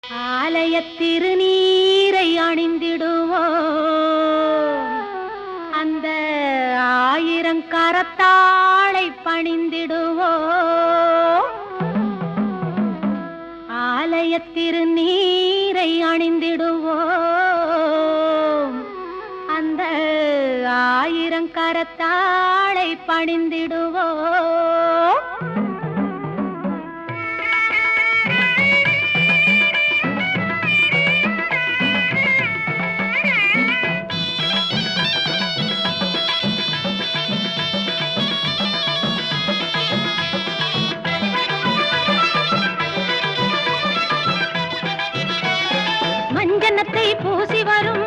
ஆலய திருநீரை அணிந்திடுவோம், அந்த ஆயிரங்கரத்தாளை பணிந்திடுவோம். ஆலய திருநீரை அணிந்திடுவோம், அந்த ஆயிரங்கரத்தாளை பணிந்திடுவோம். மஞ்சனத்தை பூசி வரும்